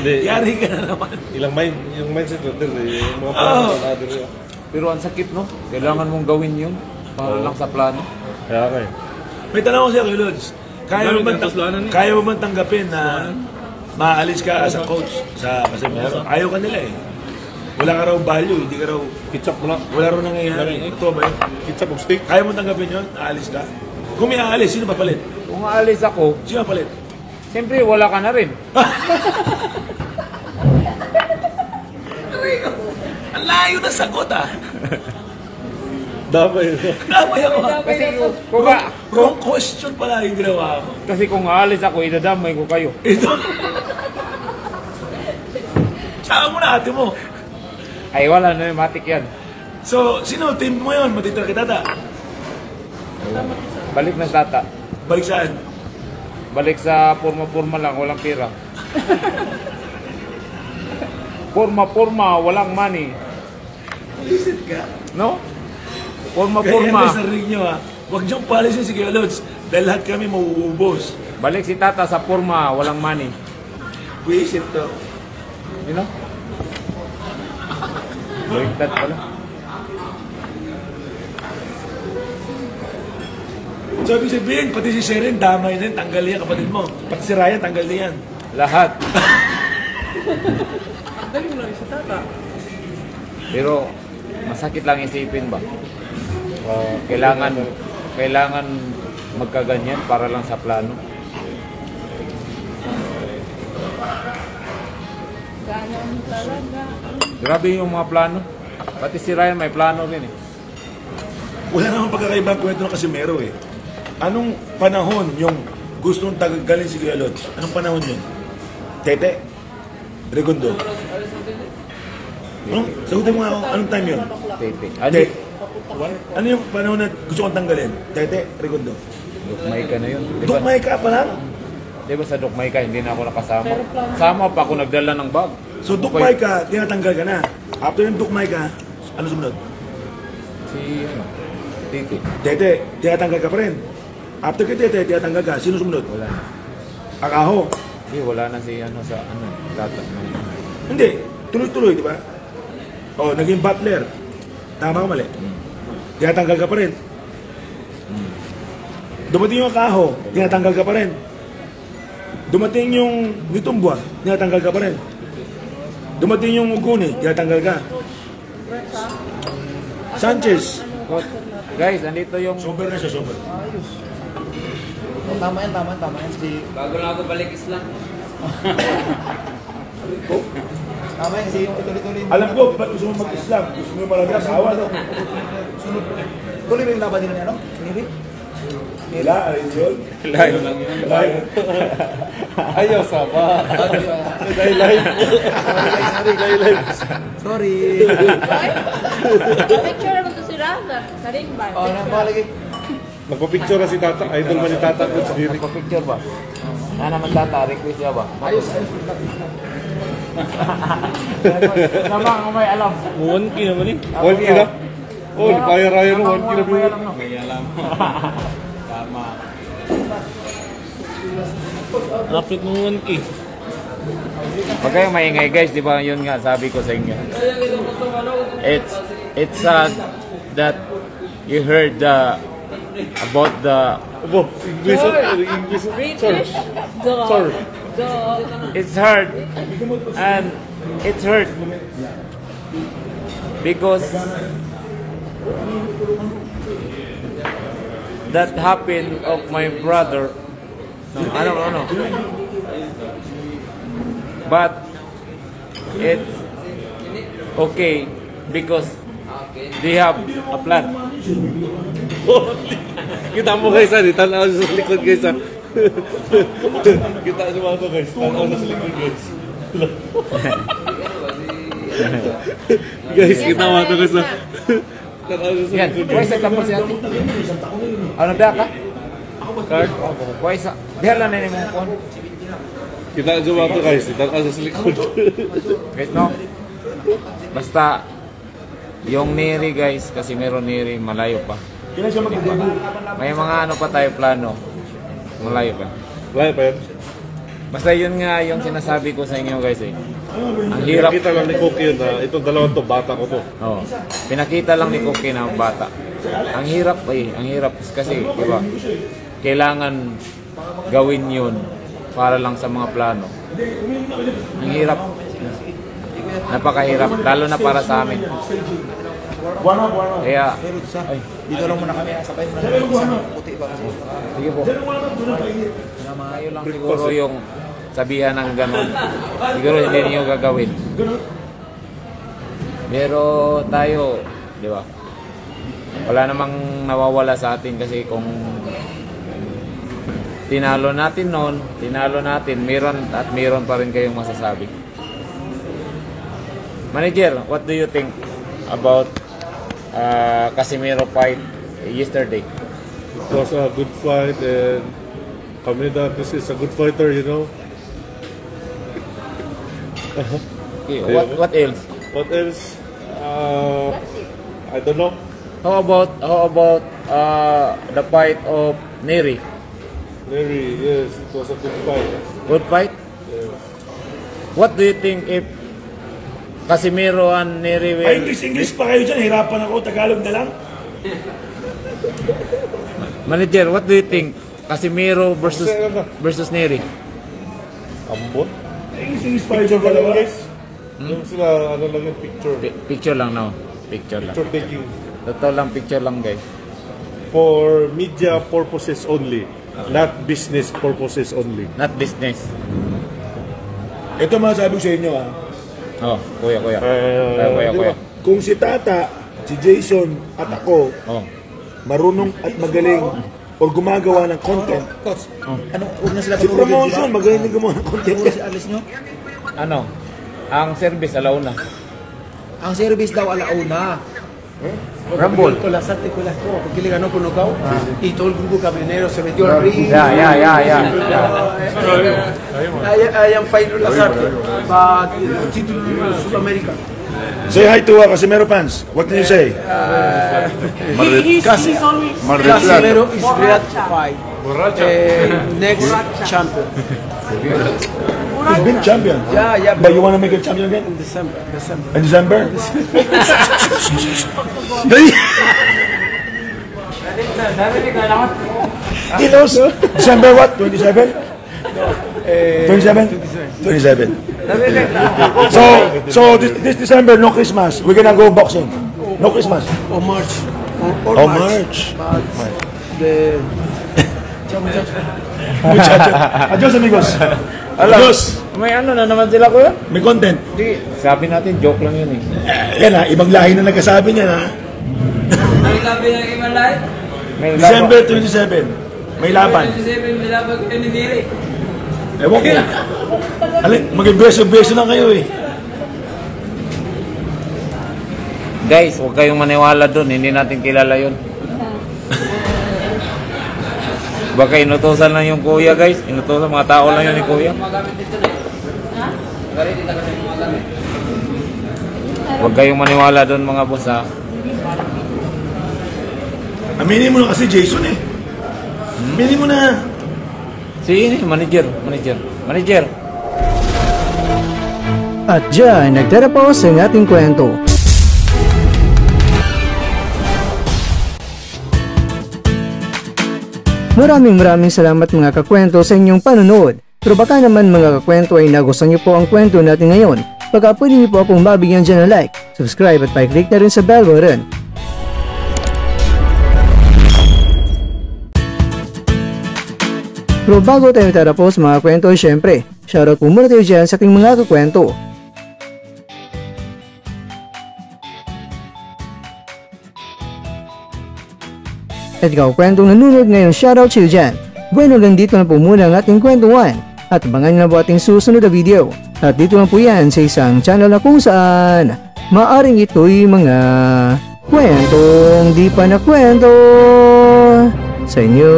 Yari ka na naman. Yung mindset natin, yung mga plano natin. Pero ang sakit, no? Kailangan mong gawin yun para lang sa plano. Kaya kayo. May tanong ko sa'yo, Kuya Lods. Kaya mo man tanggapin na maalis ka as a coach kasi meron. Ayaw ka nila eh. Wala ka raw value, hindi ka raw... Ketchup mo lang. Wala raw nangyayari. Ito ba yun? Ketchup of steak. Kaya mo tanggapin yun? Aalis ka? Kung may aalis, sino papalit? Kung aalis ako, Sino papalit? siyempre wala ka na rin. Ang layo na sagot ah. Damay. Damay ako. Kasi Wrong question pala yung ginawa ko. kasi kung aalis ako, idadamay ko kayo. Ito. Tsaka mo na ate mo. Ay, wala na, matik yan. So, sino team mo yun? Matitira kita ta? Balik na tata. Balik saan? Balik sa purma-purma lang, walang pira. Purma-purma, walang money. Visit ka? No? Kaya Purma-purma. sa ring nyo ha. Huwag niyong palisin si Kuya Lods. Dahil lahat kami mauubos. Balik si tata sa purma, walang money. Visit to. You know? Baliktad pala. So, ibig sabihin, pati si Seren, damay na yun, tanggal yan, kapatid mo. Pati si Ryan, tanggal na yan. Lahat. Dali mo lang sa tata. Pero, masakit lang isipin ba? Kailangan magkaganyan para lang sa plano. Ganyan talaga. Grabe yung mga plano. Pati si Ryan may plano rin eh. Wala namang pagkakaiba ang kwento ng Casimero eh. Anong panahon yung gustong tagagalin si Kuya Lods? Anong panahon yun? Tete? Regondo? Sagutin mo nga ako, anong time yun? Tete. Tete. Ano yung panahon na gusto kong tanggalin? Tete? Regondo? Dukmay ka na yun. Dukmay ka pa lang? Di ba sa Dukmay ka, hindi na ako nakasama. Sama pa ako nagdala ng bag. So Dukmay ka, tinatanggal ka na. After yung Dukmay ka, ano sumunod? Si, Tete. Tete, tinatanggal ka pa rin. After kay Tete, tinatanggal ka. Sino sumunod? Wala na. Akaho. Hindi, wala na si tata. Hindi, tuloy-tuloy, di ba? O, naging butler. Tama ka mali. Tinatanggal ka pa rin. Dumating yung Akaho, tinatanggal ka pa rin. Dumating yung Nitumbua, tinatanggal ka pa rin. Dumating yung Uguni, tinatanggal ka. Sanchez. Guys, andito yung... Sober na siya, sober. Tama yan. Bago lang ako balik Islam. Tama yan, kasi yung tuloy-tuloy. Alam ko, ba't gusto mo mag-Islam? Gusto mo marami asawa, no? Sunod. Tuloy ba yung laban nila niya, no? Pinili? Wala, ayun yun. Live lang yun. Ayaw sama. Live. Sorry. Picture naman to si Raza. Sa ring bar. Oh, nakalagay. Nagpa-picture na si Tata. Idol man ni Tata ko sa diri. Picture ba? Na naman tata, request niya ba? Ayos. Sama ako may alam. 1K naman eh. 1K na? Oh, nagpaya-raya na 1K na bro. May alam. Tama. Rapid mo 1K. Pag kayo maingay guys, di ba yun nga sabi ko sa inyo. It's sad that you heard about the Abo, English. British dog. Sorry. Dog. it's hard and it's hurt because that happened of my brother. No. But it's okay because they have a plan. Kita mo guys, di tanaw sa likod guys. Kita nyo mga guys, tanaw sa likod guys. Guys, kita mo ito guys. Tanaw sa Yan, likod kuha guys. sa tapos yan. Ano ba ka? Card. Kuha sa. Diyan lang na yung phone. Kita nyo mga guys, tanaw sa likod. Wait no. Basta yung Neri guys, kasi meron Neri malayo pa. Kailan siya mag-debut? May mga ano pa tayo plano. Malayo pa. Wala pa yun. Basta yun nga yung sinasabi ko sa inyo guys eh. Ang hirap. Pinakita lang ni Cookie na itong dalawang to, bata ko to. Oh, pinakita lang ni Cookie na bata. Ang hirap ang hirap kasi, di ba? Kailangan gawin yun para lang sa mga plano. Ang hirap. Napakahirap, lalo na para sa amin. Kaya, Dito lang muna kami, sabay muna kami sa puti ba? sige po. Kayo lang siguro yung sabihan ng gano'n. Siguro hindi niyo gagawin. Pero tayo, di ba? Wala namang nawawala sa atin kasi kung tinalo natin noon, meron pa rin kayong masasabi. Manager, what do you think about Casimiro fight yesterday? It was a good fight and Kameda, this is a good fighter, you know. Okay, what else? What else? I don't know. How about the fight of Neri? Neri, yes, it was a good fight. Good fight? Yes. What do you think if Casimiro and Neri will... Ay, English pa kayo dyan. Hirapan ako. Tagalog na lang. Manager, what do you think? Casimiro versus Neri? Ambot? English pa kayo dyan. Dalawa. Guys, yung sila, ano lang yung picture. Picture lang now. Picture lang. Picture taking. Totoo lang, picture lang guys. For media purposes only. Not business purposes only. Not business. Ito masasabi ko sa inyo Oh, kuya. Di ba? Kung si Tata, si Jason at ako Oh. marunong at magaling o gumagawa ng content, Coach, anong huwag na sila si promotion magaling din gumawa ng content. Puro si alis nyo? Ano? Ang service alauna. Ang service daw alauna. Rumble. Con la Sarte con la escoba, porque le ganó con knockout y todo el grupo camionero se metió al ring. Yeah. I am fighting la Sarte, but título de Sudamérica. Say hi to Casimero fans. What can you say? Casimiro is great to fight. Next champion. He's been champion. Yeah, But you want to make a champion again? in December. In December? Kilos? December what? 27? 27? So this December, no Christmas. We're gonna go boxing. No Christmas. Or March. Oh, March. But the Muchacho. Adios, amigos. Adios. May ano na naman sila kuya? May content. Di, sabi natin joke lang yun eh. Yan ha, ibang lahi na nagkasabi niya ha. May labi ng ibang lahat. May December 27. May laban. 27, may laban kayo ni Diri. Ewan ko. Alin, mag-beso-beso lang kayo eh. Guys, huwag kayong maniwala doon. Hindi natin kilala yun. Baka inutosan lang yung kuya guys. Inutosan mga tao lang yun ni kuya. Magamit dito na eh. Galit dito kasi magamit. Huwag kayong maniwala doon mga boss ha. Aminin mo na kasi Jason eh. Aminin mo na. Si ini, manager. At dyan, nagtatapos ang ating kwento. Maraming salamat mga kakwento sa inyong panonood. Pero baka naman mga kakwento ay nagustuhan niyo po ang kwento natin ngayon. Baka pwede niyo po akong mabigyan dyan ng like, subscribe at pa-click na rin sa bell button. Pero bago tayo tatapos mga kwento, syempre, shoutout po muna tayo dyan sa ating mga kakwento. At ikaw kwentong nanonood ngayon, shoutout sa iyo dyan. Bueno, hanggang dito na po muna ang ating kwentuhan. At abangan nyo na po ating susunod na video. At dito lang po yan sa isang channel na kung saan maaring ito'y mga kwentong di pa na kwento sa inyo.